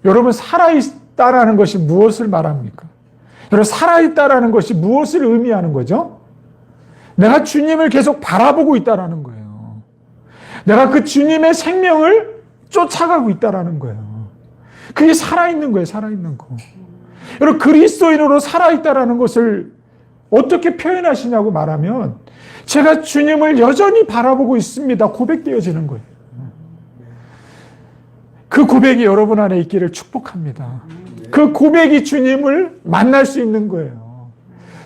여러분, 살아있다라는 것이 무엇을 말합니까? 여러분, 살아있다라는 것이 무엇을 의미하는 거죠? 내가 주님을 계속 바라보고 있다라는 거예요. 내가 그 주님의 생명을 쫓아가고 있다라는 거예요. 그게 살아있는 거예요, 살아있는 거. 여러분, 그리스도인으로 살아있다라는 것을 어떻게 표현하시냐고 말하면, 제가 주님을 여전히 바라보고 있습니다. 고백되어지는 거예요. 그 고백이 여러분 안에 있기를 축복합니다. 그 고백이 주님을 만날 수 있는 거예요.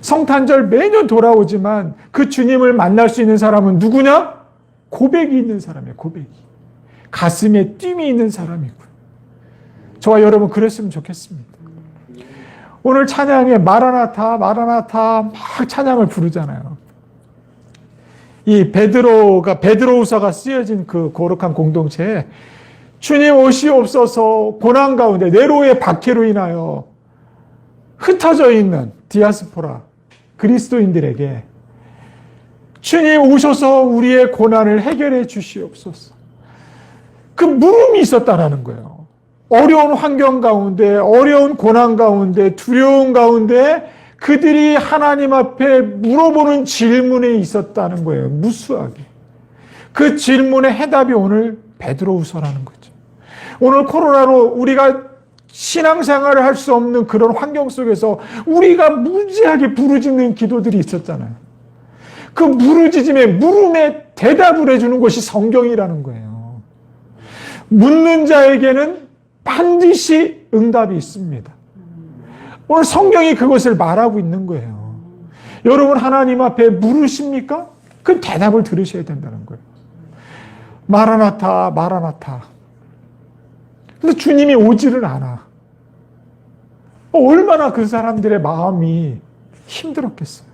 성탄절 매년 돌아오지만 그 주님을 만날 수 있는 사람은 누구냐? 고백이 있는 사람이에요, 고백이. 가슴에 뜀이 있는 사람이고요. 저와 여러분 그랬으면 좋겠습니다. 오늘 찬양에 마라나타, 마라나타 막 찬양을 부르잖아요. 이 베드로후서가 쓰여진 그 거룩한 공동체에 주님 오시옵소서 고난 가운데 네로의 박해로 인하여 흩어져 있는 디아스포라 그리스도인들에게 주님 오셔서 우리의 고난을 해결해 주시옵소서. 그 물음이 있었다라는 거예요. 어려운 환경 가운데, 어려운 고난 가운데, 두려움 가운데 그들이 하나님 앞에 물어보는 질문이 있었다는 거예요. 무수하게. 그 질문의 해답이 오늘 베드로후서라는 거죠. 오늘 코로나로 우리가 신앙생활을 할 수 없는 그런 환경 속에서 우리가 무지하게 부르짖는 기도들이 있었잖아요. 그 물음에 대답을 해주는 것이 성경이라는 거예요. 묻는 자에게는 반드시 응답이 있습니다. 오늘 성경이 그것을 말하고 있는 거예요. 여러분 하나님 앞에 물으십니까? 그 대답을 들으셔야 된다는 거예요. 마라나타, 마라나타. 근데 주님이 오지를 않아. 얼마나 그 사람들의 마음이 힘들었겠어요.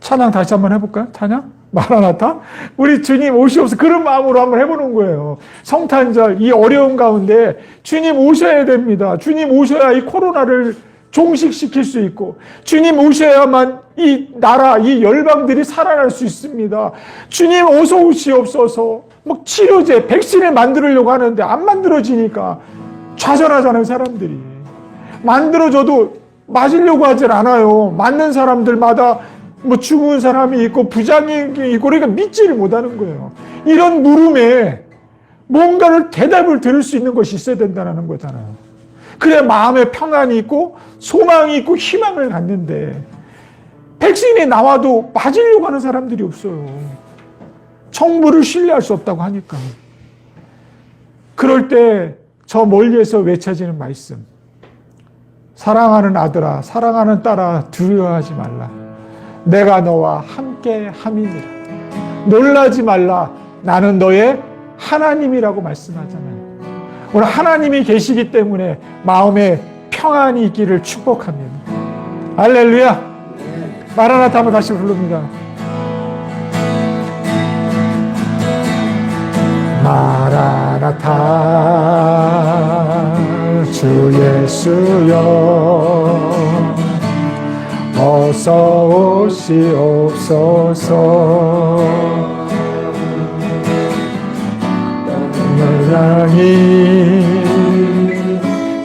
찬양 다시 한번 해볼까요? 찬양? 마라나타? 우리 주님 오시옵소서. 그런 마음으로 한번 해보는 거예요. 성탄절 이 어려운 가운데 주님 오셔야 됩니다. 주님 오셔야 이 코로나를 종식시킬 수 있고 주님 오셔야만 이 나라, 이 열방들이 살아날 수 있습니다. 주님 어서 오시옵소서. 뭐 치료제, 백신을 만들려고 하는데 안 만들어지니까 좌절하잖아요, 사람들이. 만들어져도 맞으려고 하질 않아요. 맞는 사람들마다 뭐 죽은 사람이 있고 부장이 있고 그러니까 믿지를 못하는 거예요. 이런 물음에 뭔가를 대답을 들을 수 있는 것이 있어야 된다는 거잖아요. 그래야 마음에 평안이 있고 소망이 있고 희망을 갖는데 백신이 나와도 맞으려고 하는 사람들이 없어요. 정부를 신뢰할 수 없다고 하니까. 그럴 때 저 멀리에서 외쳐지는 말씀. 사랑하는 아들아, 사랑하는 딸아, 두려워하지 말라. 내가 너와 함께 함이니라. 놀라지 말라. 나는 너의 하나님이라고 말씀하잖아요. 오늘 하나님이 계시기 때문에 마음에 평안이 있기를 축복합니다. 할렐루야. 마라나타 한번 다시 부릅니다. 마라나타 주 예수여 어서 오시옵소서. 늘 향히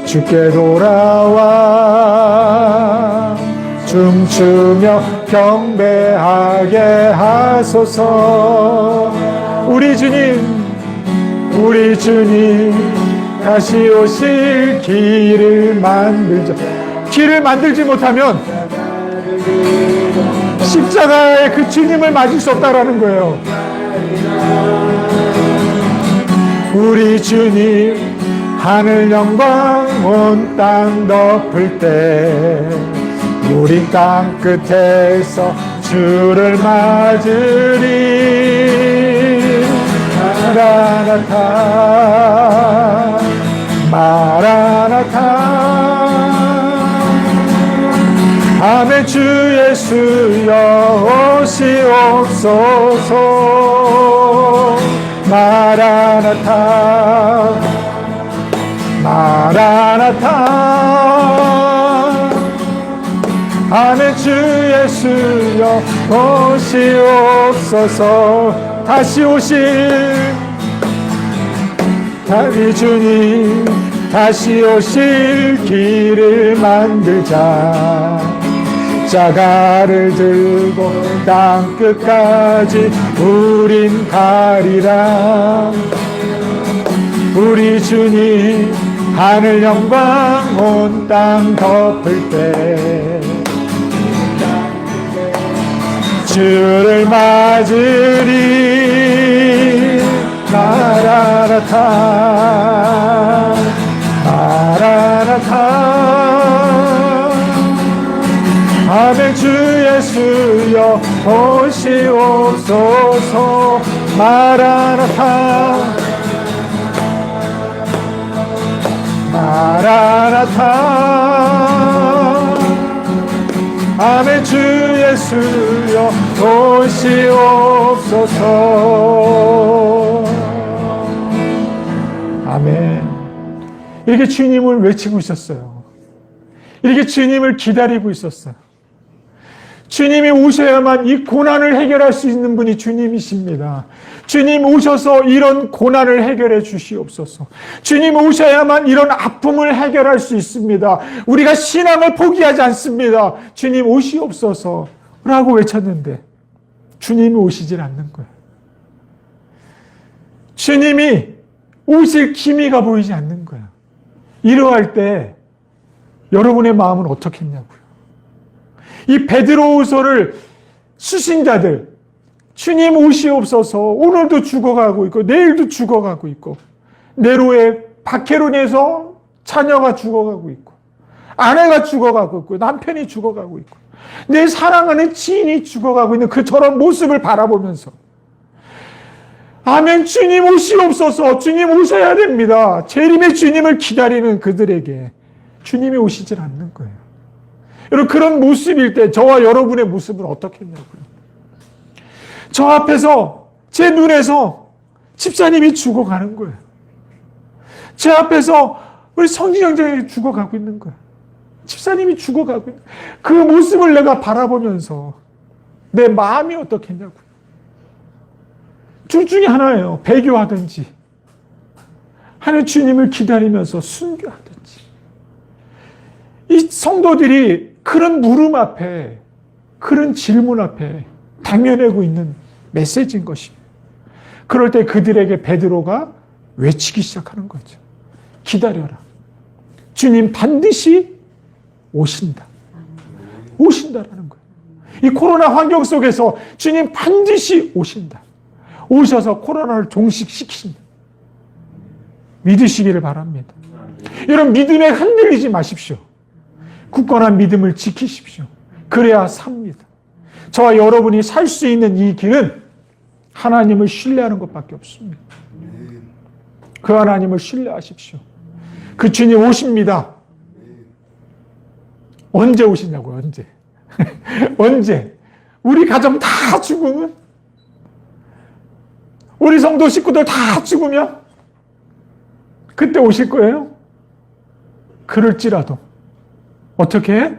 주께 돌아와 춤추며 경배하게 하소서. 우리 주님 다시 오실 길을 만들자. 길을 만들지 못하면 십자가의 그 주님을 맞을 수 없다라는 거예요. 우리 주님 하늘 영광 온 땅 덮을 때 우리 땅 끝에서 주를 맞으리. 마라나타 마라나타 아멘. 주 예수여 오시옵소서. 마라나타 마라나타 아멘. 주 예수여 오시옵소서. 다시 오실 우리 주님 다시 오실 길을 만들자. 자가를 들고 땅 끝까지 우린 가리라. 우리 주님 하늘 영광 온 땅 덮을 때 주를 맞으리. 마라나타 마라나타. 아멘. 주 예수여 오시옵소서. 마라나타 마라나타. 아멘. 주 예수여 오시옵소서. 아멘. 이렇게 주님을 외치고 있었어요. 이렇게 주님을 기다리고 있었어요. 주님이 오셔야만 이 고난을 해결할 수 있는 분이 주님이십니다. 주님 오셔서 이런 고난을 해결해 주시옵소서. 주님 오셔야만 이런 아픔을 해결할 수 있습니다. 우리가 신앙을 포기하지 않습니다. 주님 오시옵소서 라고 외쳤는데 주님이 오시질 않는 거예요. 주님이 오실 기미가 보이지 않는 거예요. 이러할 때 여러분의 마음은 어떻겠냐고요. 이 베드로후서를 쓰신 자들, 주님 오시옵소서, 오늘도 죽어가고 있고 내일도 죽어가고 있고, 네로의 박해론에서 자녀가 죽어가고 있고, 아내가 죽어가고 있고, 남편이 죽어가고 있고, 내 사랑하는 지인이 죽어가고 있는 그 저런 모습을 바라보면서 아멘. 주님 오시옵소서. 주님 오셔야 됩니다. 재림의 주님을 기다리는 그들에게 주님이 오시질 않는 거예요. 여러분, 그런 모습일 때 저와 여러분의 모습은 어떻겠냐고요. 저 앞에서 제 눈에서 집사님이 죽어가는 거예요. 제 앞에서 우리 성진영장이 죽어가고 있는 거예요. 집사님이 죽어가고 있는 그 모습을 내가 바라보면서 내 마음이 어떻겠냐고요. 둘 중에 하나예요. 배교하든지 하는 주님을 기다리면서 순교하든지. 이 성도들이 그런 물음 앞에, 그런 질문 앞에 당면하고 있는 메시지인 것입니다. 그럴 때 그들에게 베드로가 외치기 시작하는 거죠. 기다려라. 주님 반드시 오신다. 오신다라는 거예요. 이 코로나 환경 속에서 주님 반드시 오신다. 오셔서 코로나를 종식시키신다. 믿으시기를 바랍니다. 여러분, 믿음에 흔들리지 마십시오. 굳건한 믿음을 지키십시오. 그래야 삽니다. 저와 여러분이 살 수 있는 이 길은 하나님을 신뢰하는 것밖에 없습니다. 그 하나님을 신뢰하십시오. 그 주님 오십니다. 언제 오시냐고요, 언제? 언제? 우리 가정 다 죽으면? 우리 성도 식구들 다 죽으면? 그때 오실 거예요? 그럴지라도 어떻게 해?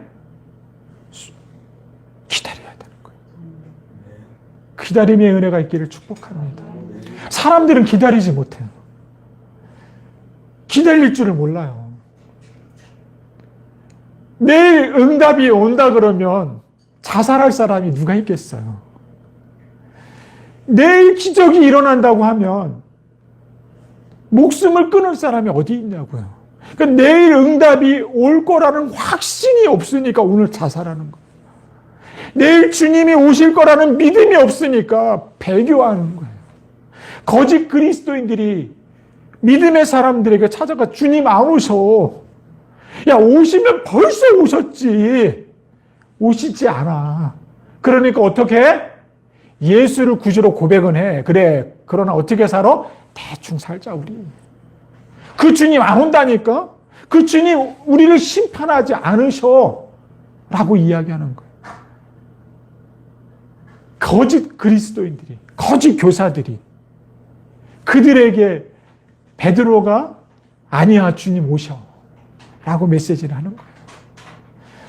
기다려야 되는 거예요. 기다림의 은혜가 있기를 축복합니다. 사람들은 기다리지 못해요. 기다릴 줄을 몰라요. 내일 응답이 온다 그러면 자살할 사람이 누가 있겠어요? 내일 기적이 일어난다고 하면 목숨을 끊을 사람이 어디 있냐고요. 그러니까 내일 응답이 올 거라는 확신이 없으니까 오늘 자살하는 거예요. 내일 주님이 오실 거라는 믿음이 없으니까 배교하는 거예요. 거짓 그리스도인들이 믿음의 사람들에게 찾아가 주님 안 오셔. 야, 오시면 벌써 오셨지. 오시지 않아. 그러니까 어떻게 해? 예수를 구주로 고백은 해. 그래. 그러나 어떻게 살아? 대충 살자, 우리. 그 주님 안 온다니까? 그 주님 우리를 심판하지 않으셔. 라고 이야기하는 거예요. 거짓 그리스도인들이, 거짓 교사들이 그들에게 베드로가 아니야, 주님 오셔. 라고 메시지를 하는 거예요.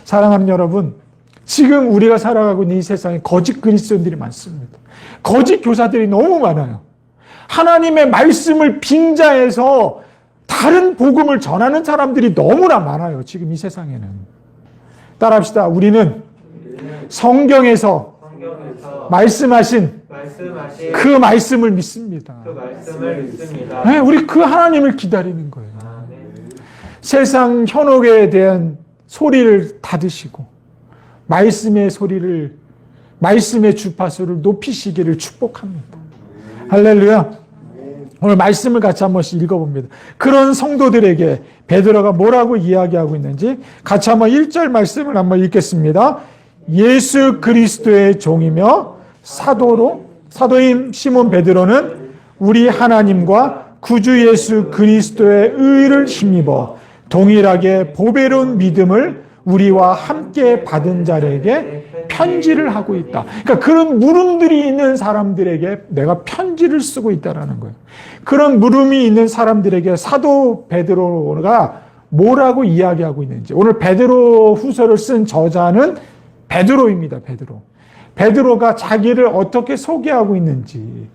사랑하는 여러분, 지금 우리가 살아가고 있는 이 세상에 거짓 그리스도인들이 많습니다. 거짓 교사들이 너무 많아요. 하나님의 말씀을 빙자해서 다 다른 복음을 전하는 사람들이 너무나 많아요. 지금 이 세상에는. 따라합시다. 우리는 성경에서 말씀하신 그 말씀을 믿습니다. 네, 우리 그 하나님을 기다리는 거예요. 세상 현혹에 대한 소리를 닫으시고 말씀의 소리를, 말씀의 주파수를 높이시기를 축복합니다. 할렐루야. 오늘 말씀을 같이 한 번씩 읽어봅니다. 그런 성도들에게 베드로가 뭐라고 이야기하고 있는지 같이 한번 1절 말씀을 한번 읽겠습니다. 예수 그리스도의 종이며 사도인 시몬 베드로는 우리 하나님과 구주 예수 그리스도의 의를 힘입어 동일하게 보배로운 믿음을 우리와 함께 받은 자에게 편지를 하고 있다. 그러니까 그런 물음들이 있는 사람들에게 내가 편지를 쓰고 있다는 거예요. 그런 물음이 있는 사람들에게 사도 베드로가 뭐라고 이야기하고 있는지. 오늘 베드로 후서를 쓴 저자는 베드로입니다. 베드로가 자기를 어떻게 소개하고 있는지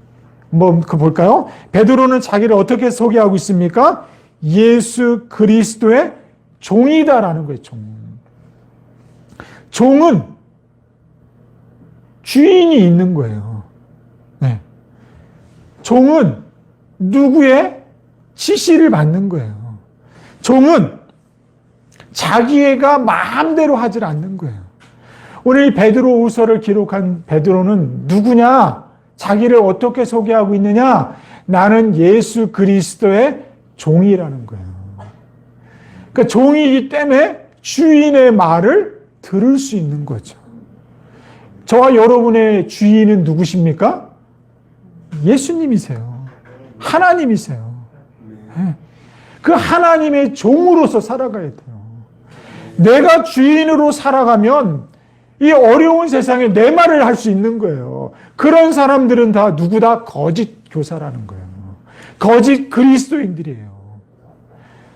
볼까요? 베드로는 자기를 어떻게 소개하고 있습니까? 예수 그리스도의 종이다라는 거예요. 종은 주인이 있는 거예요. 네. 종은 누구의 지시를 받는 거예요. 종은 자기가 마음대로 하질 않는 거예요. 오늘 이 베드로후서를 기록한 베드로는 누구냐? 자기를 어떻게 소개하고 있느냐? 나는 예수 그리스도의 종이라는 거예요. 그러니까 종이기 때문에 주인의 말을 들을 수 있는 거죠. 저와 여러분의 주인은 누구십니까? 예수님이세요. 하나님이세요. 그 하나님의 종으로서 살아가야 돼요. 내가 주인으로 살아가면 이 어려운 세상에 내 말을 할 수 있는 거예요. 그런 사람들은 다 누구다? 거짓 교사라는 거예요. 거짓 그리스도인들이에요.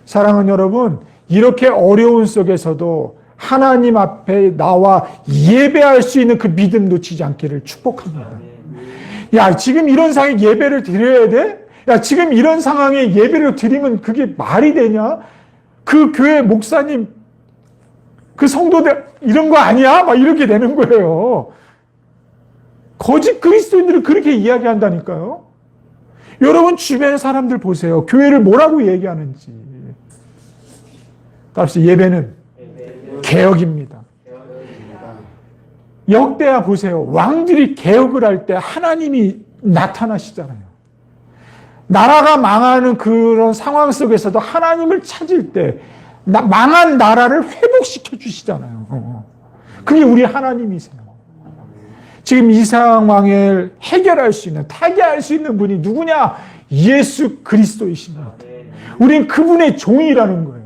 사랑하는 여러분, 이렇게 어려운 속에서도 하나님 앞에 나와 예배할 수 있는 그 믿음 놓치지 않기를 축복합니다. 야, 지금 이런 상황에 예배를 드려야 돼? 야, 지금 이런 상황에 예배를 드리면 그게 말이 되냐? 그 교회 목사님, 그 성도들 이런 거 아니야? 막 이렇게 되는 거예요. 거짓 그리스도인들은 그렇게 이야기한다니까요. 여러분 주변의 사람들 보세요. 교회를 뭐라고 얘기하는지. 따라서 예배는 개혁입니다. 역대하 보세요. 왕들이 개혁을 할 때 하나님이 나타나시잖아요. 나라가 망하는 그런 상황 속에서도 하나님을 찾을 때 망한 나라를 회복시켜 주시잖아요. 그게 우리 하나님이세요. 지금 이 상황을 해결할 수 있는, 타개할 수 있는 분이 누구냐? 예수 그리스도이십니다. 우린 그분의 종이라는 거예요.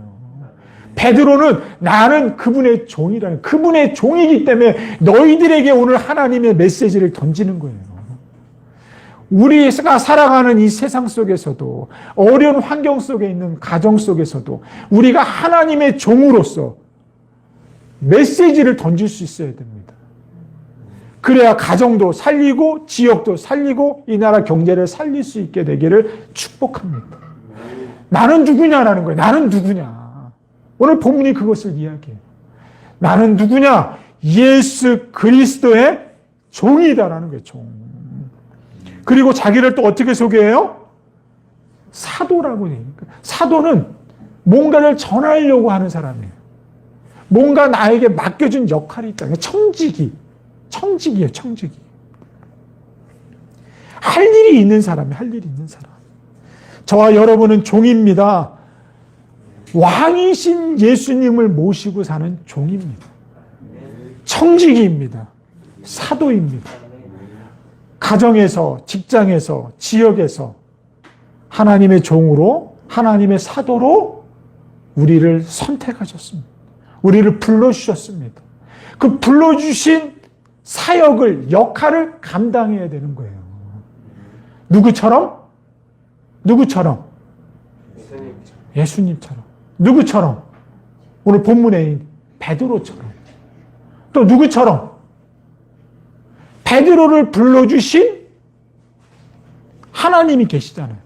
베드로는 나는 그분의 종이라는, 그분의 종이기 때문에 너희들에게 오늘 하나님의 메시지를 던지는 거예요. 우리가 살아가는 이 세상 속에서도, 어려운 환경 속에 있는 가정 속에서도 우리가 하나님의 종으로서 메시지를 던질 수 있어야 됩니다. 그래야 가정도 살리고 지역도 살리고 이 나라 경제를 살릴 수 있게 되기를 축복합니다. 나는 누구냐라는 거예요. 나는 누구냐. 오늘 본문이 그것을 이야기해요. 나는 누구냐? 예수 그리스도의 종이다라는 거예요. 종. 그리고 자기를 또 어떻게 소개해요? 사도라고 해요. 사도는 뭔가를 전하려고 하는 사람이에요. 뭔가 나에게 맡겨준 역할이 있다. 청직이에요. 청직이. 할 일이 있는 사람이에요. 할 일이 있는 사람. 저와 여러분은 종입니다. 왕이신 예수님을 모시고 사는 종입니다. 청지기입니다. 사도입니다. 가정에서, 직장에서, 지역에서 하나님의 종으로, 하나님의 사도로 우리를 선택하셨습니다. 우리를 불러주셨습니다. 그 불러주신 사역을, 역할을 감당해야 되는 거예요. 누구처럼? 예수님처럼. 누구처럼? 오늘 본문에 있는 베드로처럼. 또 누구처럼? 베드로를 불러주신 하나님이 계시잖아요.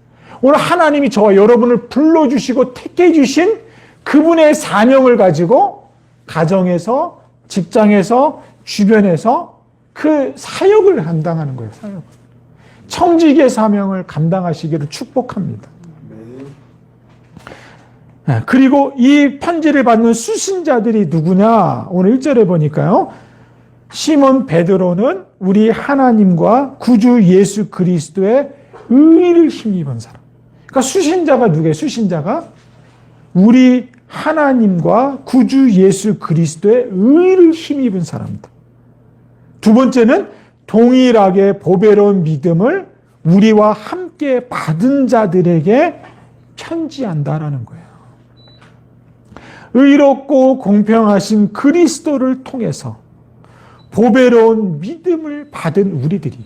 오늘 하나님이 저와 여러분을 불러주시고 택해 주신 그분의 사명을 가지고 가정에서, 직장에서, 주변에서 그 사역을 감당하는 거예요. 사역. 청지기의 사명을 감당하시기를 축복합니다. 그리고 이 편지를 받는 수신자들이 누구냐? 오늘 1절에 보니까요. 시몬 베드로는 우리 하나님과 구주 예수 그리스도의 의를 힘입은 사람. 그러니까 수신자가 누구예요? 수신자가 우리 하나님과 구주 예수 그리스도의 의를 힘입은 사람이다. 두 번째는 동일하게 보배로운 믿음을 우리와 함께 받은 자들에게 편지한다라는 거예요. 의롭고 공평하신 그리스도를 통해서 보배로운 믿음을 받은 우리들이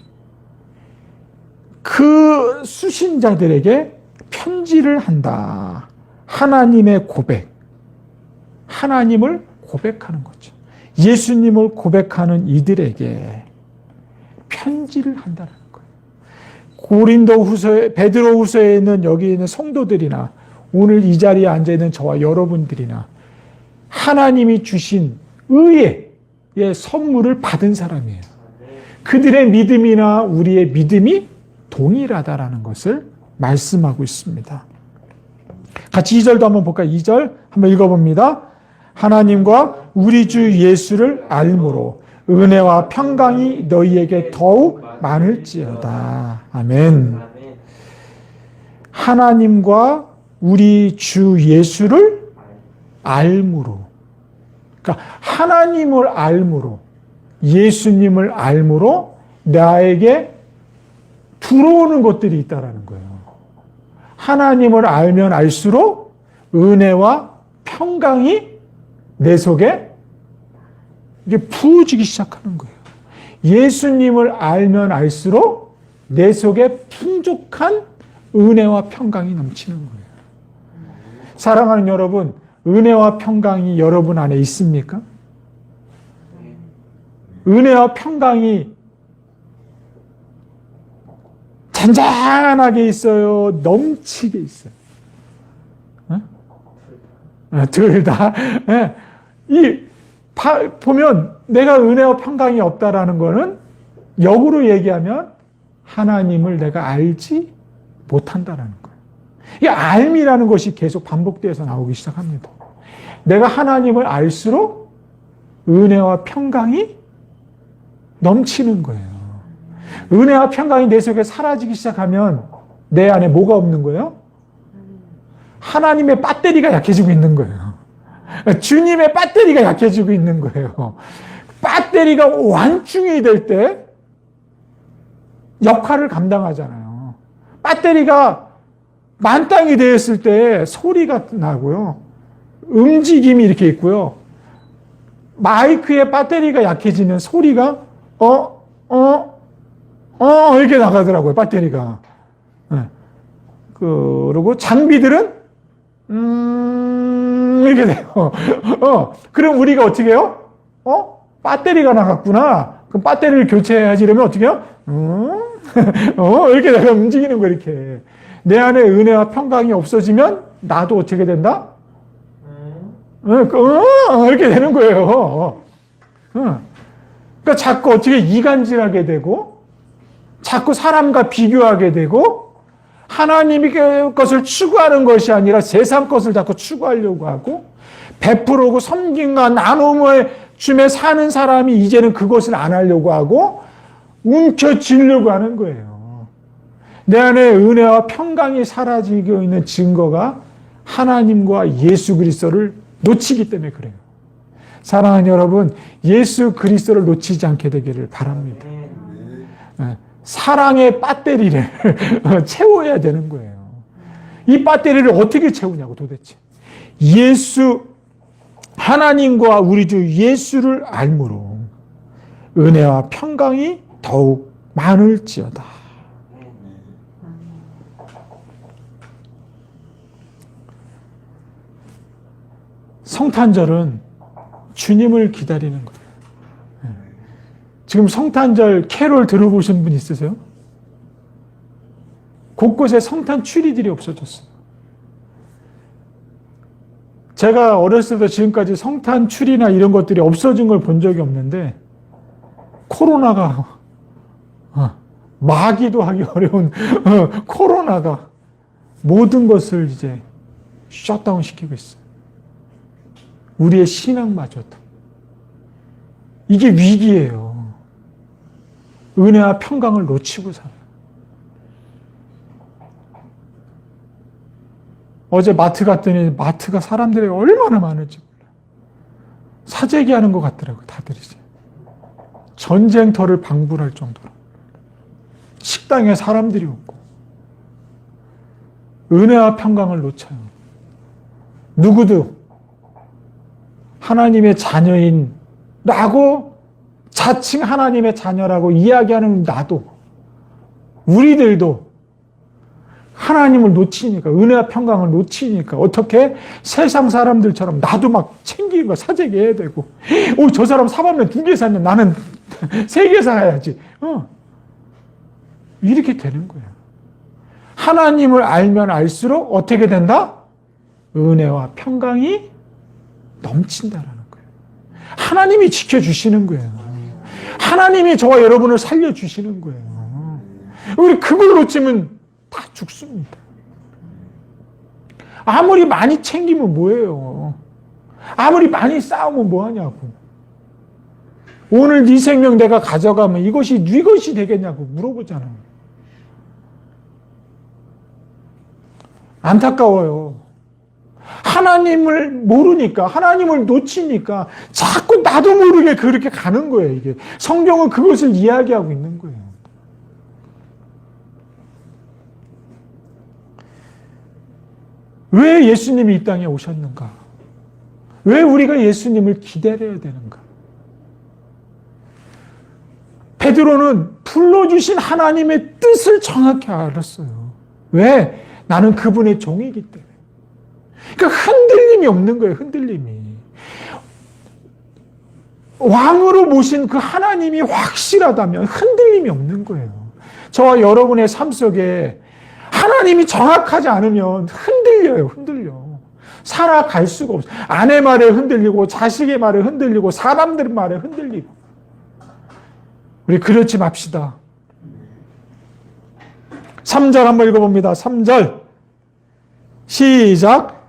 그 수신자들에게 편지를 한다. 하나님의 고백. 하나님을 고백하는 거죠. 예수님을 고백하는 이들에게 편지를 한다는 거예요. 고린도후서에, 베드로후서에 있는 여기 있는 성도들이나 오늘 이 자리에 앉아 있는 저와 여러분들이나 하나님이 주신 의의 선물을 받은 사람이에요. 그들의 믿음이나 우리의 믿음이 동일하다라는 것을 말씀하고 있습니다. 같이 2절도 한번 볼까요? 2절 한번 읽어봅니다. 하나님과 우리 주 예수를 알므로 은혜와 평강이 너희에게 더욱 많을지어다. 아멘. 하나님과 우리 주 예수를 알므로. 그러니까 하나님을 알므로, 예수님을 알므로 나에게 들어오는 것들이 있다라는 거예요. 하나님을 알면 알수록 은혜와 평강이 내 속에 이게 부어지기 시작하는 거예요. 예수님을 알면 알수록 내 속에 풍족한 은혜와 평강이 넘치는 거예요. 사랑하는 여러분, 은혜와 평강이 여러분 안에 있습니까? 은혜와 평강이 잔잔하게 있어요? 넘치게 있어요? 둘 다. 보면 내가 은혜와 평강이 없다라는 거는 역으로 얘기하면 하나님을 내가 알지 못한다라는 거예요. 이 알미라는 것이 계속 반복되어서 나오기 시작합니다. 내가 하나님을 알수록 은혜와 평강이 넘치는 거예요. 은혜와 평강이 내 속에 사라지기 시작하면 내 안에 뭐가 없는 거예요? 하나님의 배터리가 약해지고 있는 거예요. 주님의 배터리가 약해지고 있는 거예요. 배터리가 완충이 될 때 역할을 감당하잖아요. 배터리가 만땅이 되었을 때 소리가 나고요. 움직임이 이렇게 있고요. 마이크의 배터리가 약해지면 소리가 이렇게 나가더라고요. 배터리가. 그리고 장비들은 이렇게 돼요. 그럼 우리가 어떻게 해요? 배터리가 나갔구나. 그럼 배터리를 교체해야지. 이러면 어떻게 해요? 이렇게 내가 움직이는 거 이렇게. 내 안에 은혜와 평강이 없어지면 나도 어떻게 된다? 이렇게 되는 거예요. 그러니까 자꾸 어떻게 이간질하게 되고, 자꾸 사람과 비교하게 되고, 하나님의 것을 추구하는 것이 아니라 세상 것을 자꾸 추구하려고 하고, 베풀고 섬김과 나눔을 주며 사는 사람이 이제는 그것을 안 하려고 하고, 움켜쥐려고 하는 거예요. 내 안에 은혜와 평강이 사라지고 있는 증거가 하나님과 예수 그리스도를 놓치기 때문에 그래요. 사랑하는 여러분, 예수 그리스도를 놓치지 않게 되기를 바랍니다. 사랑의 배터리를 채워야 되는 거예요. 이 배터리를 어떻게 채우냐고 도대체. 하나님과 우리 주 예수를 알므로 은혜와 평강이 더욱 많을지어다. 성탄절은 주님을 기다리는 거예요. 지금 성탄절 캐롤 들어보신 분 있으세요? 곳곳에 성탄 추리들이 없어졌어요. 제가 어렸을 때 지금까지 성탄 추리나 이런 것들이 없어진 걸 본 적이 없는데 코로나가 마기도 하기 어려운 코로나가 모든 것을 이제 셧다운 시키고 있어요. 우리의 신앙마저도. 이게 위기예요. 은혜와 평강을 놓치고 살아요. 어제 마트 갔더니 마트가 사람들이 얼마나 많은지 몰라요. 사재기 하는 것 같더라고요. 다들 이제. 전쟁터를 방불할 정도로. 식당에 사람들이 없고. 은혜와 평강을 놓쳐요. 누구도 하나님의 자녀인 라고 자칭 하나님의 자녀라고 이야기하는 나도 우리들도 하나님을 놓치니까 은혜와 평강을 놓치니까 어떻게 세상 사람들처럼 나도 막 챙기고 사재기 해야 되고 저 사람 사발면 2개 샀는데 나는 3개 사야지 이렇게 되는 거예요. 하나님을 알면 알수록 어떻게 된다? 은혜와 평강이 넘친다라는 거예요. 하나님이 지켜주시는 거예요. 하나님이 저와 여러분을 살려주시는 거예요. 우리 그걸 놓치면 다 죽습니다. 아무리 많이 챙기면 뭐예요? 아무리 많이 싸우면 뭐하냐고. 오늘 네 생명 내가 가져가면 이것이 네 것이 되겠냐고 물어보잖아요. 안타까워요. 하나님을 모르니까, 하나님을 놓치니까 자꾸 나도 모르게 그렇게 가는 거예요, 이게. 성경은 그것을 이야기하고 있는 거예요. 왜 예수님이 이 땅에 오셨는가? 왜 우리가 예수님을 기다려야 되는가? 베드로는 불러주신 하나님의 뜻을 정확히 알았어요. 왜? 나는 그분의 종이기 때문에. 그러니까 흔들림이 없는 거예요. 흔들림이. 왕으로 모신 그 하나님이 확실하다면 흔들림이 없는 거예요. 저와 여러분의 삶 속에 하나님이 정확하지 않으면 흔들려요. 흔들려. 살아갈 수가 없어요. 아내 말에 흔들리고 자식의 말에 흔들리고 사람들 말에 흔들리고. 우리 그렇지 맙시다. 3절 한번 읽어봅니다. 3절 시작.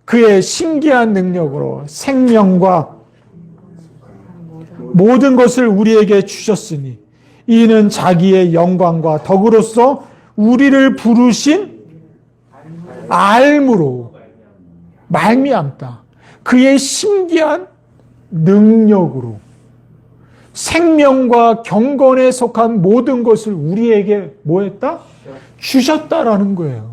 그의 신기한 능력으로 생명과 모든 것을 우리에게 주셨으니 이는 자기의 영광과 덕으로서 우리를 부르신 알므로 말미암다. 그의 신기한 능력으로 생명과 경건에 속한 모든 것을 우리에게 뭐 했다? 주셨다라는 거예요.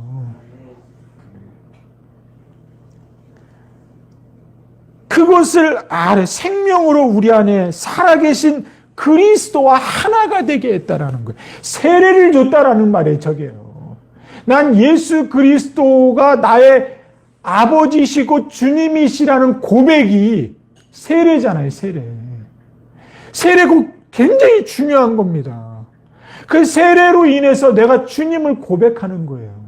그것을 아래 생명으로 우리 안에 살아계신 그리스도와 하나가 되게 했다라는 거예요. 세례를 줬다라는 말이에요, 저게요. 난 예수 그리스도가 나의 아버지시고 주님이시라는 고백이 세례잖아요, 세례. 세례가 굉장히 중요한 겁니다. 그 세례로 인해서 내가 주님을 고백하는 거예요.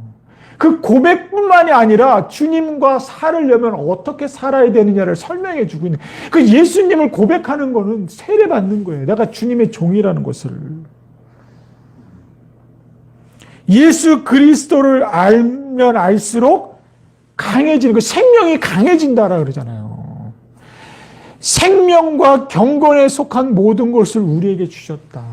그 고백뿐만이 아니라 주님과 살으려면 어떻게 살아야 되느냐를 설명해 주고 있는, 그 예수님을 고백하는 거는 세례 받는 거예요. 내가 주님의 종이라는 것을. 예수 그리스도를 알면 알수록 강해지는 거, 생명이 강해진다라 그러잖아요. 생명과 경건에 속한 모든 것을 우리에게 주셨다.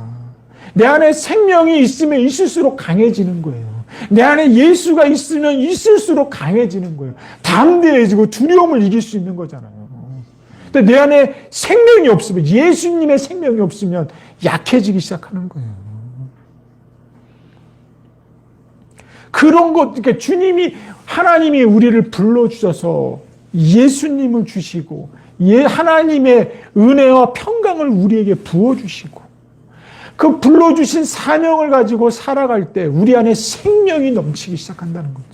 내 안에 생명이 있으면 있을수록 강해지는 거예요. 내 안에 예수가 있으면 있을수록 강해지는 거예요. 담대해지고 두려움을 이길 수 있는 거잖아요. 근데 내 안에 생명이 없으면, 예수님의 생명이 없으면 약해지기 시작하는 거예요. 그런 것, 그러니까 하나님이 우리를 불러주셔서 예수님을 주시고, 하나님의 은혜와 평강을 우리에게 부어주시고, 그 불러주신 사명을 가지고 살아갈 때 우리 안에 생명이 넘치기 시작한다는 거죠.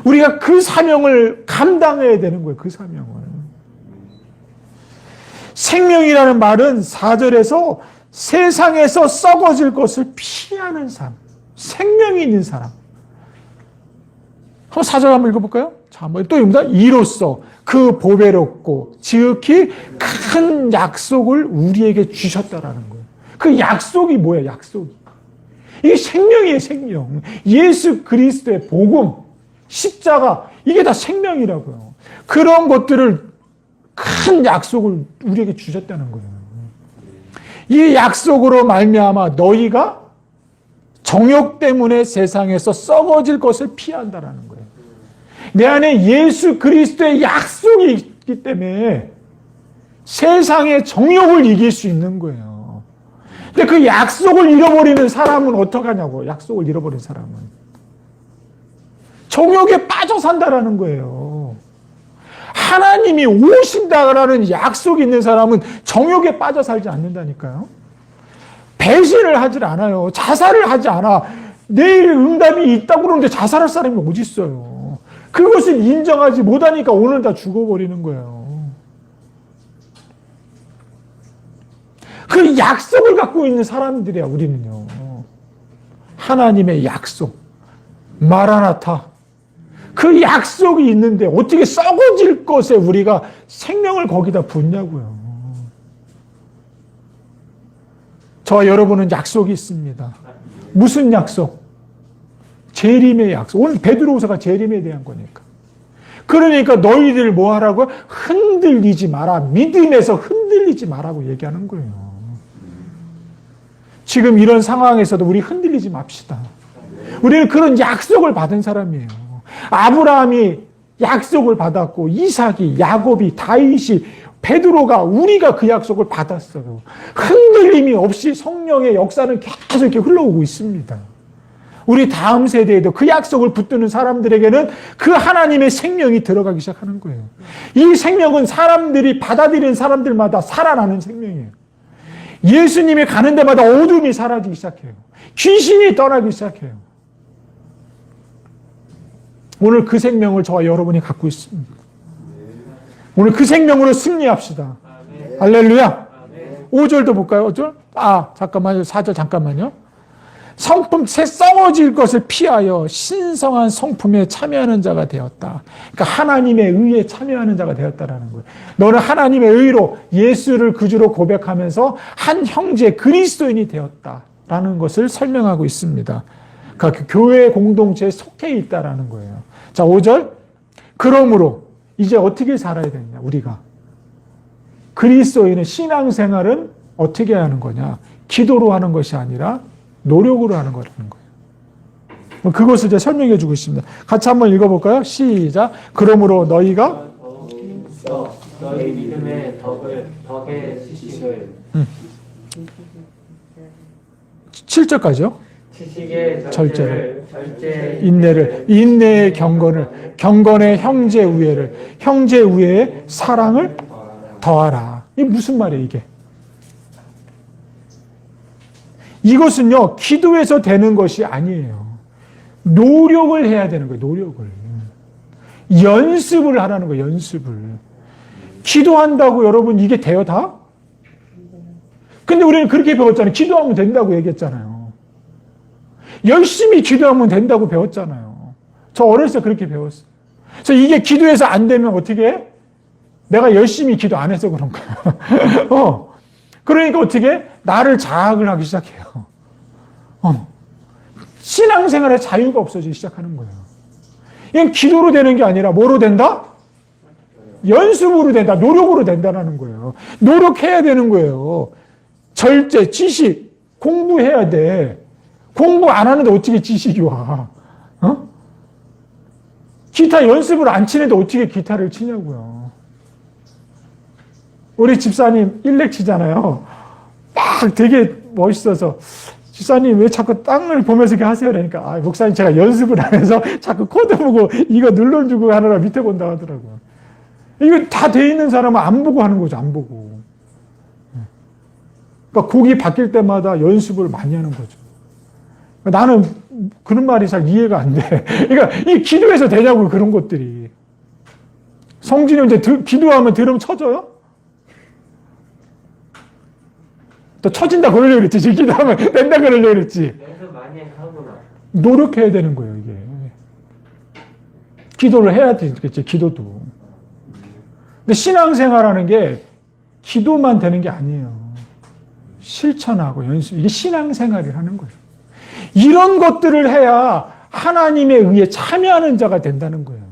우리가 그 사명을 감당해야 되는 거예요. 그 사명을. 생명이라는 말은 4절에서 세상에서 썩어질 것을 피하는 삶. 생명이 있는 사람. 한번 4절 한번 읽어볼까요? 자, 한번 또 읽습니다. 이로써 그 보배롭고 지극히 큰 약속을 우리에게 주셨다라는 거예요. 그 약속이 뭐예요? 약속이. 이게 생명이에요, 생명. 예수 그리스도의 복음, 십자가, 이게 다 생명이라고요. 그런 것들을 큰 약속을 우리에게 주셨다는 거예요. 이 약속으로 말미암아 너희가 정욕 때문에 세상에서 썩어질 것을 피한다라는 거예요. 내 안에 예수 그리스도의 약속이 있기 때문에 세상의 정욕을 이길 수 있는 거예요. 근데 그 약속을 잃어버리는 사람은 어떡하냐고. 약속을 잃어버린 사람은 정욕에 빠져 산다라는 거예요. 하나님이 오신다라는 약속이 있는 사람은 정욕에 빠져 살지 않는다니까요. 배신을 하질 않아요. 자살을 하지 않아. 내일 응답이 있다고 그러는데 자살할 사람이 어디 있어요. 그것을 인정하지 못하니까 오늘 다 죽어버리는 거예요. 그 약속을 갖고 있는 사람들이야, 우리는요. 하나님의 약속. 마라나타. 그 약속이 있는데 어떻게 썩어질 것에 우리가 생명을 거기다 붓냐고요. 저와 여러분은 약속이 있습니다. 무슨 약속? 재림의 약속. 오늘 베드로후서가 재림에 대한 거니까. 그러니까 너희들 뭐 하라고? 흔들리지 마라. 믿음에서 흔들리지 마라고 얘기하는 거예요. 지금 이런 상황에서도 우리 흔들리지 맙시다. 우리는 그런 약속을 받은 사람이에요. 아브라함이 약속을 받았고 이삭이, 야곱이, 다윗이, 베드로가, 우리가 그 약속을 받았어요. 흔들림이 없이 성령의 역사는 계속 이렇게 흘러오고 있습니다. 우리 다음 세대에도 그 약속을 붙드는 사람들에게는 그 하나님의 생명이 들어가기 시작하는 거예요. 이 생명은 사람들이 받아들이는 사람들마다 살아나는 생명이에요. 예수님이 가는 데마다 어둠이 사라지기 시작해요. 귀신이 떠나기 시작해요. 오늘 그 생명을 저와 여러분이 갖고 있습니다. 오늘 그 생명으로 승리합시다. 할렐루야. 5절도 볼까요? 5절? 잠깐만요. 4절 잠깐만요. 성품 새 썩어질 것을 피하여 신성한 성품에 참여하는 자가 되었다. 그러니까 하나님의 의에 참여하는 자가 되었다라는 거예요. 너는 하나님의 의로 예수를 구주로 고백하면서 한 형제 그리스도인이 되었다라는 것을 설명하고 있습니다. 그러니까 그 교회 공동체에 속해 있다라는 거예요. 자, 5절. 그러므로 이제 어떻게 살아야 되느냐, 우리가. 그리스도인의 신앙생활은 어떻게 하는 거냐. 기도로 하는 것이 아니라 노력으로 하는 거라는 거예요. 그것을 이제 설명해 주고 있습니다. 같이 한번 읽어볼까요? 시작. 그러므로 너희가 너희 믿음의 덕에 지식을 7절까지요. 지식의 절제를, 인내를, 인내의 경건을, 경건의 형제 우애를, 형제 우애의 사랑을 더하라. 이게 무슨 말이에요, 이게? 이것은요, 기도해서 되는 것이 아니에요. 노력을 해야 되는 거예요, 노력을. 연습을 하라는 거예요, 연습을. 기도한다고 여러분 이게 돼요, 다? 근데 우리는 그렇게 배웠잖아요. 기도하면 된다고 얘기했잖아요. 열심히 기도하면 된다고 배웠잖아요. 저 어렸을 때 그렇게 배웠어요. 그래서 이게 기도해서 안 되면 어떻게 해? 내가 열심히 기도 안 해서 그런 거야. 그러니까 어떻게 해? 나를 자학을 하기 시작해요. 신앙생활에 자유가 없어지기 시작하는 거예요. 이건 기도로 되는 게 아니라 뭐로 된다? 연습으로 된다. 노력으로 된다는 거예요. 노력해야 되는 거예요. 절제, 지식, 공부해야 돼. 공부 안 하는데 어떻게 지식이 와? 기타 연습을 안 치는데 어떻게 기타를 치냐고요. 우리 집사님 일렉 치잖아요. 막 되게 멋있어서 집사님 왜 자꾸 땅을 보면서 이렇게 하세요? 그러니까 목사님 제가 연습을 안 해서 자꾸 코드 보고 이거 눌러주고 하느라 밑에 본다 하더라고요. 이거 다 돼 있는 사람은 안 보고 하는 거죠. 안 보고. 그러니까 곡이 바뀔 때마다 연습을 많이 하는 거죠. 나는 그런 말이 잘 이해가 안 돼. 그러니까 이 기도해서 되냐고 그런 것들이. 성진이 이제 기도하면 드럼 쳐져요? 또 쳐진다 그러려고 그랬지. 기도하면 된다 그러려고 그랬지. 연습 많이 하구나. 노력해야 되는 거예요, 이게. 기도를 해야 되겠지, 기도도. 근데 신앙생활하는 게 기도만 되는 게 아니에요. 실천하고 연습, 이게 신앙생활이라는 거예요. 이런 것들을 해야 하나님의 의에 참여하는 자가 된다는 거예요.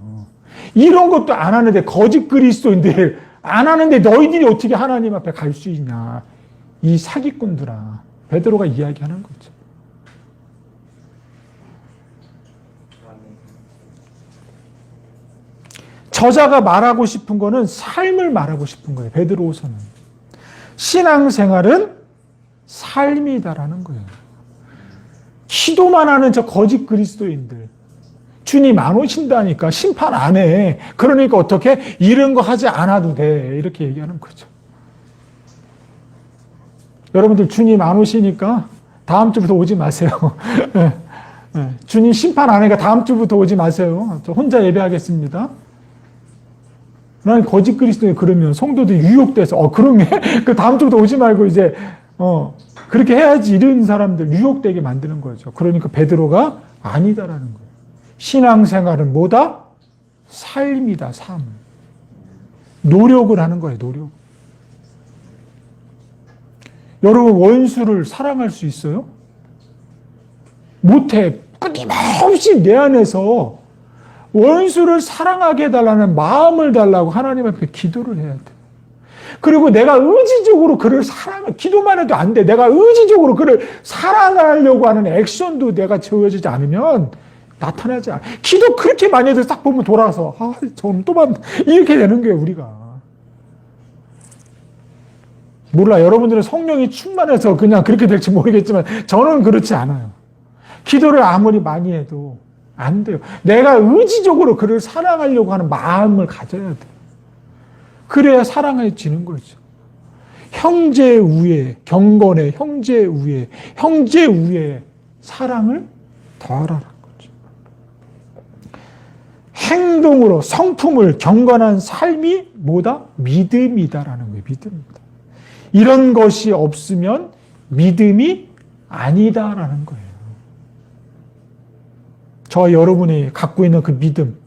이런 것도 안 하는데, 거짓 그리스도인들 안 하는데 너희들이 어떻게 하나님 앞에 갈 수 있냐. 이 사기꾼들아. 베드로가 이야기하는 거죠. 저자가 말하고 싶은 거는 삶을 말하고 싶은 거예요. 베드로후서는. 신앙생활은 삶이다라는 거예요. 기도만 하는 저 거짓 그리스도인들. 주님 안 오신다니까 심판 안 해. 그러니까 어떻게? 이런 거 하지 않아도 돼. 이렇게 얘기하는 거죠. 여러분들 주님 안 오시니까 다음 주부터 오지 마세요. 주님 심판 안 하니까 다음 주부터 오지 마세요. 저 혼자 예배하겠습니다. 난 거짓 그리스도에 그러면 성도들이 유혹돼서 그러네? 그 다음 주부터 오지 말고 이제 그렇게 해야지 이런 사람들 유혹되게 만드는 거죠. 그러니까 베드로가 아니다라는 거예요. 신앙생활은 뭐다? 삶이다, 삶. 노력을 하는 거예요, 노력. 여러분, 원수를 사랑할 수 있어요? 못해. 끊임없이 내 안에서 원수를 사랑하게 해달라는 마음을 달라고 하나님 앞에 기도를 해야 돼. 그리고 내가 의지적으로 그를 기도만 해도 안 돼. 내가 의지적으로 그를 사랑하려고 하는 액션도 내가 지어지지 않으면 나타나지 않아. 기도 그렇게 많이 해도 딱 보면 돌아서, 저는 또만, 이렇게 되는 거예요, 우리가. 몰라, 여러분들은 성령이 충만해서 그냥 그렇게 될지 모르겠지만, 저는 그렇지 않아요. 기도를 아무리 많이 해도 안 돼요. 내가 의지적으로 그를 사랑하려고 하는 마음을 가져야 돼. 그래야 사랑해지는 거죠. 형제 우애, 경건의 형제 우애, 형제 우애 사랑을 더하라는 거죠. 행동으로 성품을 경건한 삶이 뭐다? 믿음이다라는 거예요. 믿음이다. 이런 것이 없으면 믿음이 아니다라는 거예요. 저와 여러분이 갖고 있는 그 믿음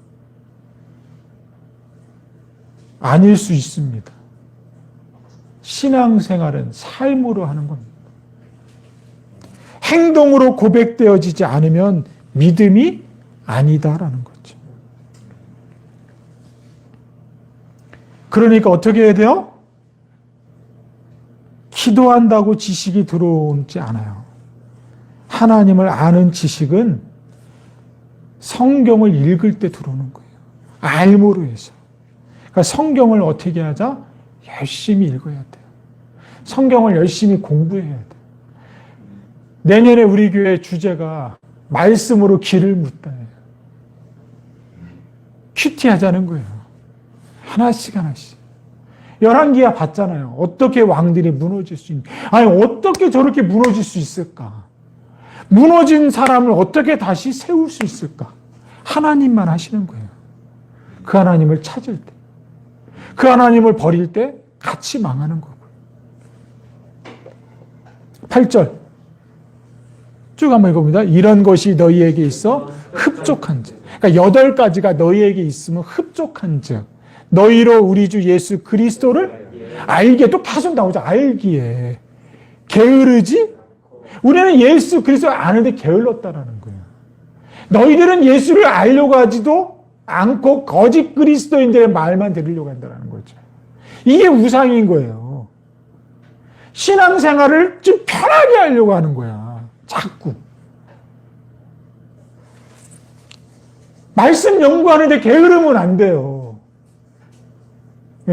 아닐 수 있습니다. 신앙생활은 삶으로 하는 겁니다. 행동으로 고백되어지지 않으면 믿음이 아니다라는 거죠. 그러니까 어떻게 해야 돼요? 기도한다고 지식이 들어오지 않아요. 하나님을 아는 지식은 성경을 읽을 때 들어오는 거예요. 알므로 해서. 그러니까 성경을 어떻게 하자? 열심히 읽어야 돼요. 성경을 열심히 공부해야 돼요. 내년에 우리 교회 주제가 말씀으로 길을 묻다예요. 큐티 하자는 거예요. 하나씩 하나씩. 열왕기야 봤잖아요. 어떻게 왕들이 무너질 수 있는지. 아니 어떻게 저렇게 무너질 수 있을까? 무너진 사람을 어떻게 다시 세울 수 있을까? 하나님만 하시는 거예요. 그 하나님을 찾을 때. 그 하나님을 버릴 때 같이 망하는 거고요. 8절 쭉 한번 읽어봅니다. 이런 것이 너희에게 있어 흡족한 즉. 그러니까 8가지가 너희에게 있으면 흡족한 즉. 너희로 우리 주 예수 그리스도를 알기에 또 계속 나오죠. 알기에. 게으르지? 우리는 예수 그리스도를 아는데 게을렀다라는 거예요. 너희들은 예수를 알려고 하지도 않고 거짓 그리스도인들의 말만 들으려고 한다는 거죠. 이게 우상인 거예요. 신앙생활을 좀 편하게 하려고 하는 거야. 자꾸. 말씀 연구하는데 게으르면 안 돼요.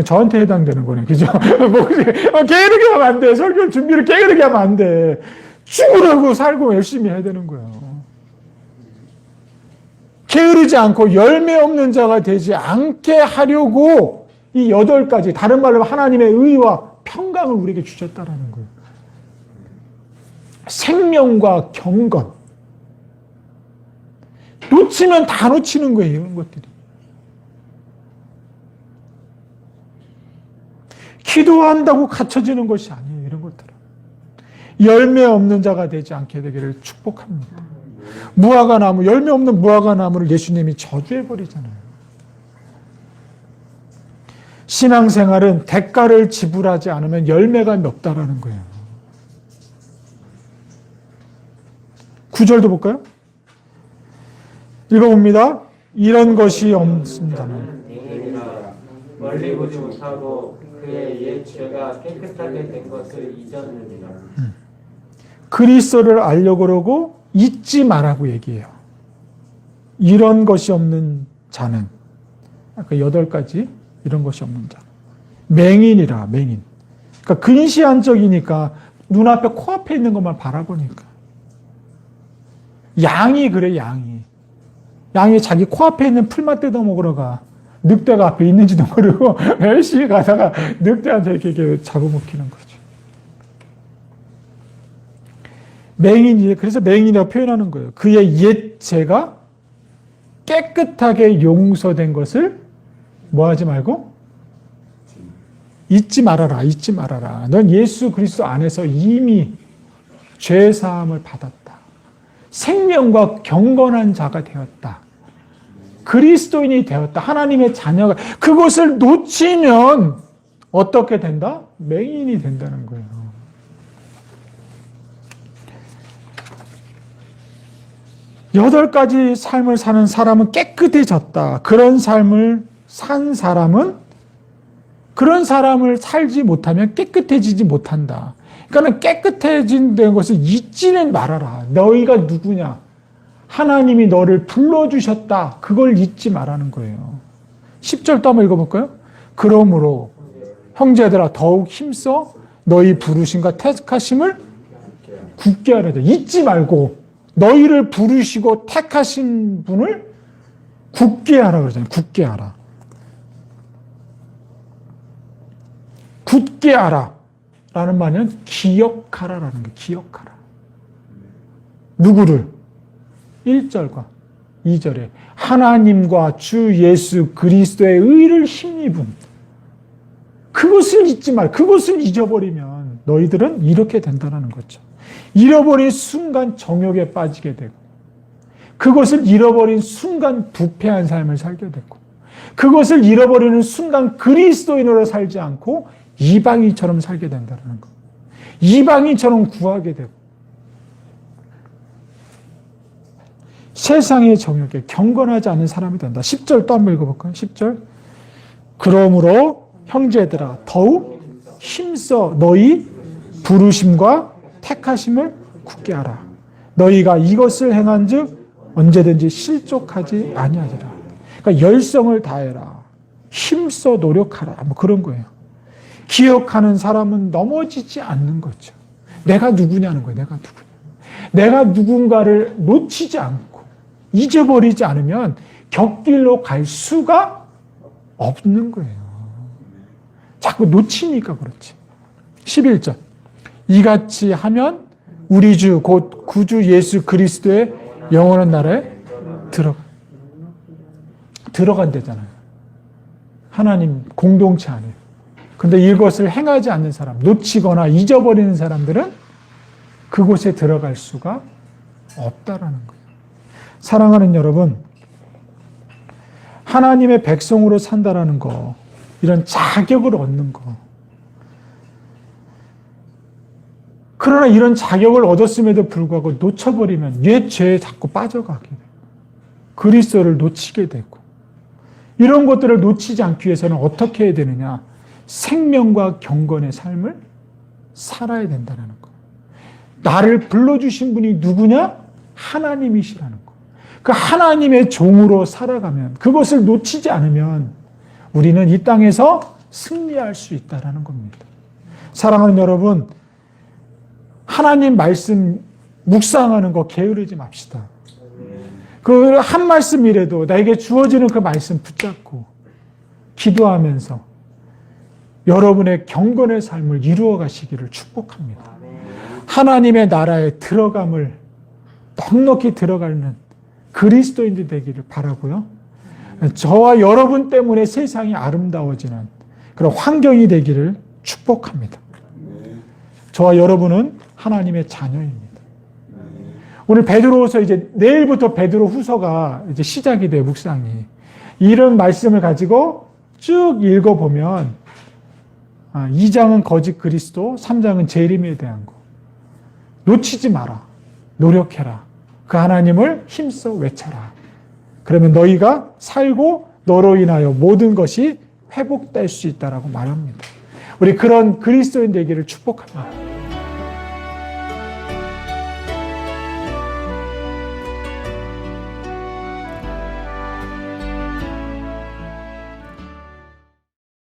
저한테 해당되는 거네. 그죠? 게으르게 하면 안 돼. 설교 준비를 게으르게 하면 안 돼. 죽으려고 살고 열심히 해야 되는 거예요. 게으르지 않고 열매 없는 자가 되지 않게 하려고 이 8가지, 다른 말로 하나님의 의와 평강을 우리에게 주셨다라는 거예요. 생명과 경건. 놓치면 다 놓치는 거예요, 이런 것들이. 기도한다고 갖춰지는 것이 아니에요, 이런 것들은. 열매 없는 자가 되지 않게 되기를 축복합니다. 무화과 나무, 열매 없는 무화과 나무를 예수님이 저주해 버리잖아요. 신앙생활은 대가를 지불하지 않으면 열매가 없다라는 거예요. 9절도 볼까요? 읽어봅니다. 이런 것이 없습니다만. 맹인이라 멀리 보지 못하고 그의 옛 죄가 깨끗하게 된 것을 잊었느니라. 그리스도를 알려고 그러고 잊지 말라고 얘기해요. 이런 것이 없는 자는, 아까 8가지 이런 것이 없는 자. 맹인이라, 맹인. 그러니까 근시안적이니까 눈앞에 코앞에 있는 것만 바라보니까. 양이 그래, 양이. 양이 자기 코앞에 있는 풀만 뜯어 먹으러 가. 늑대가 앞에 있는지도 모르고 열심히 가다가 늑대한테 이렇게 잡아먹히는 거죠. 맹인이, 그래서 맹인이라고 표현하는 거예요. 그의 옛 죄가 깨끗하게 용서된 것을 뭐 하지 말고? 잊지 말아라, 잊지 말아라. 넌 예수 그리스도 안에서 이미 죄사함을 받았다. 생명과 경건한 자가 되었다. 그리스도인이 되었다. 하나님의 자녀가. 그것을 놓치면 어떻게 된다? 맹인이 된다는 거예요. 여덟 가지 삶을 사는 사람은 깨끗해졌다. 그런 삶을 산 사람은 그런 사람을 살지 못하면 깨끗해지지 못한다. 그러니까 깨끗해진 것을 잊지는 말아라. 너희가 누구냐? 하나님이 너를 불러주셨다. 그걸 잊지 말라는 거예요. 10절 또 한번 읽어볼까요? 그러므로 형제들아 더욱 힘써 너희 부르심과 택하심을 굳게 하려다. 잊지 말고 너희를 부르시고 택하신 분을 굳게 하라 그러잖아요. 굳게 하라. 굳게 하라. 라는 말은 기억하라라는 거예요. 기억하라. 누구를? 1절과 2절에 하나님과 주 예수 그리스도의 의를 힘입은 그것을 잊지 말. 그것을 잊어버리면 너희들은 이렇게 된다는 거죠. 잃어버린 순간 정욕에 빠지게 되고 그것을 잃어버린 순간 부패한 삶을 살게 되고 그것을 잃어버리는 순간 그리스도인으로 살지 않고 이방인처럼 살게 된다는 것. 이방인처럼 구하게 되고 세상의 정욕에 경건하지 않은 사람이 된다. 10절 또 한번 읽어볼까요? 10절. 그러므로 형제들아 더욱 힘써 너희 부르심과 택하심을 굳게 하라. 너희가 이것을 행한 즉 언제든지 실족하지 아니하리라. 그러니까 열성을 다해라. 힘써 노력하라. 뭐 그런 거예요. 기억하는 사람은 넘어지지 않는 거죠. 내가 누구냐는 거예요. 내가 누구냐. 내가 누군가를 놓치지 않고 잊어버리지 않으면 곁길로 갈 수가 없는 거예요. 자꾸 놓치니까 그렇지. 11절. 이같이 하면 우리 주 곧 구주 예수 그리스도의 영원한 나라에 들어간대잖아요. 하나님 공동체 안에. 근데 이것을 행하지 않는 사람, 놓치거나 잊어버리는 사람들은 그곳에 들어갈 수가 없다라는 거예요. 사랑하는 여러분, 하나님의 백성으로 산다라는 거, 이런 자격을 얻는 거. 그러나 이런 자격을 얻었음에도 불구하고 놓쳐버리면 옛 죄에 자꾸 빠져가게 돼요. 그리스도를 놓치게 되고. 이런 것들을 놓치지 않기 위해서는 어떻게 해야 되느냐? 생명과 경건의 삶을 살아야 된다는 거. 나를 불러주신 분이 누구냐? 하나님이시라는 거. 그 하나님의 종으로 살아가면, 그것을 놓치지 않으면 우리는 이 땅에서 승리할 수 있다는 겁니다. 사랑하는 여러분, 하나님 말씀 묵상하는 거 게으르지 맙시다. 그 한 말씀이라도 나에게 주어지는 그 말씀 붙잡고 기도하면서 여러분의 경건의 삶을 이루어 가시기를 축복합니다. 하나님의 나라에 들어감을 넉넉히 들어가는 그리스도인들 되기를 바라고요. 저와 여러분 때문에 세상이 아름다워지는 그런 환경이 되기를 축복합니다. 저와 여러분은 하나님의 자녀입니다. 오늘 베드로후서 이제 내일부터 베드로후서가 이제 시작이 돼요, 묵상이. 이런 말씀을 가지고 쭉 읽어보면 2장은 거짓 그리스도, 3장은 재림에 대한 거. 놓치지 마라. 노력해라. 그 하나님을 힘써 외쳐라. 그러면 너희가 살고 너로 인하여 모든 것이 회복될 수 있다라고 말합니다. 우리 그런 그리스도인 되기를 축복합니다.